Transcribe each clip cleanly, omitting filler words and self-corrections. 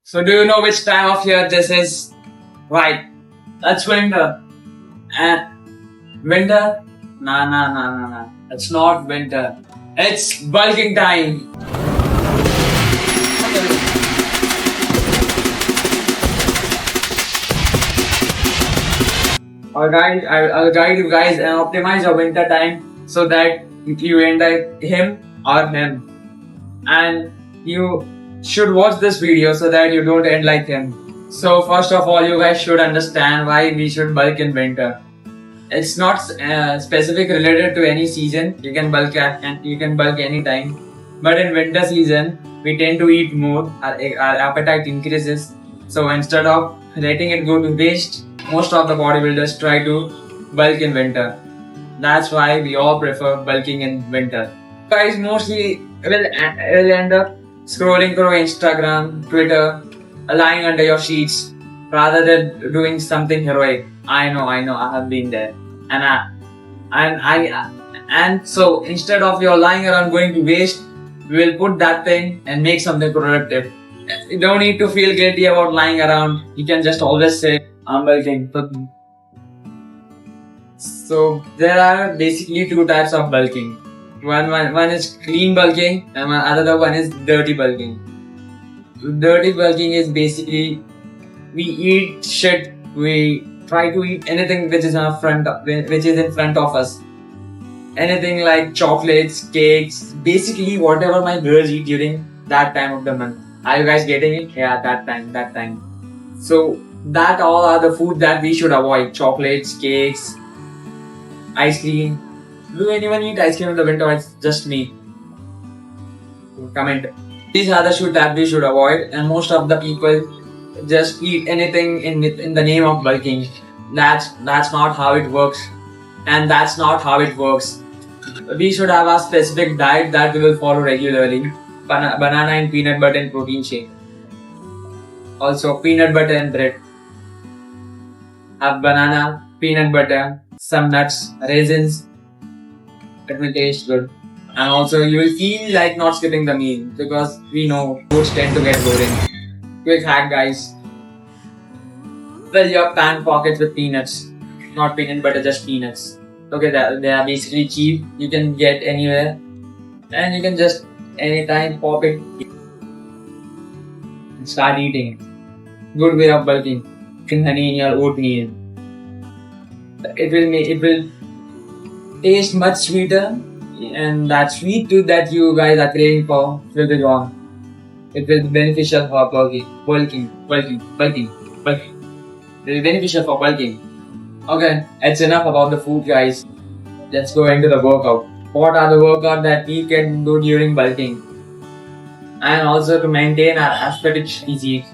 So do you know which time of year this is? Right. That's winter. And winter? Nah. It's not winter. It's bulking time. I'll guide you guys and optimize your winter time so that you end like him or him. And you should watch this video so that you don't end like him. So first of all, you guys should understand why we should bulk in winter. It's not specific related to any season. You can bulk and you can bulk anytime. But in winter season, we tend to eat more. Our appetite increases. So instead of letting it go to waste, most of the bodybuilders try to bulk in winter. That's why we all prefer bulking in winter. Guys mostly will end up scrolling through Instagram, Twitter, lying under your sheets rather than doing something heroic. I know, I have been there, and and so instead of your lying around going to waste, we will put that thing and make something productive. You don't need to feel guilty about lying around. You can just always say, "I'm bulking." So there are basically two types of bulking. One is clean bulking and another one is dirty bulking. Dirty bulking is basically we eat shit. We try to eat anything which is in front of us. Anything like chocolates, cakes, basically whatever my girls eat during that time of the month. Are you guys getting it? Yeah, that time. So that all are the food that we should avoid. Chocolates, cakes, ice cream. Do anyone eat ice cream in the winter? It's just me. Comment. These are the food that we should avoid, and most of the people just eat anything in the name of bulking. That's not how it works, and that's not how it works. We should have a specific diet that we will follow regularly. Banana and peanut butter and protein shake. Also peanut butter and bread. Have banana, peanut butter, some nuts, raisins. It will taste good. And also you will feel like not skipping the meal because we know foods tend to get boring. Quick hack guys. Fill your pant pockets with peanuts. Not peanut butter, just peanuts. Okay, they are basically cheap. You can get anywhere. And you can just anytime pop it and start eating it. Good way of bulking. Honey in your oatmeal. It will taste much sweeter, and that sweet tooth that you guys are craving for will be gone. It will be beneficial for bulking. It will be beneficial for bulking. Okay, it's enough about the food guys. Let's go into the workout. What are the workouts that we can do during bulking? And also to maintain our aesthetic physique.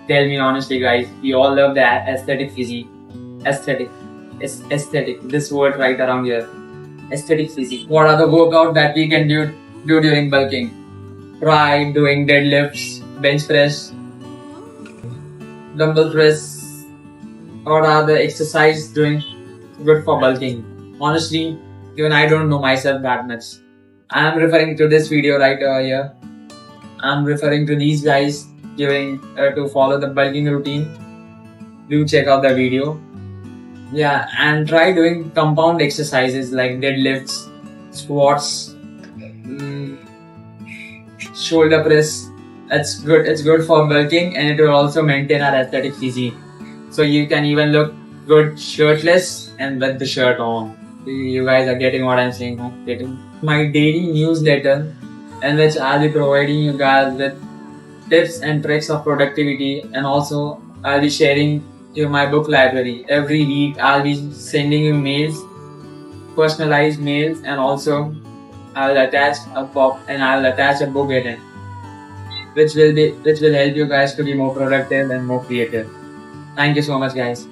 Tell me honestly guys, we all love the aesthetic physique. Aesthetic. This word right around here. Aesthetic physique. What are the workouts that we can do during bulking? Try doing deadlifts, bench press, dumbbell press. What are the exercises doing good for bulking? Honestly, even I don't know myself that much. I am referring to this video right here. I am referring to these guys giving to follow the bulking routine. Do check out the video. Yeah, and try doing compound exercises like deadlifts, squats, shoulder press. It's good for bulking, and it will also maintain our aesthetic physique. So you can even look good shirtless and with the shirt on. You guys are getting what I'm saying, huh? Getting my daily newsletter, in which I'll be providing you guys with tips and tricks of productivity, and also I'll be sharing to my book library. Every week I'll be sending you mails, personalized mails, and also I'll attach a book in it, which will help you guys to be more productive and more creative. Thank you so much guys.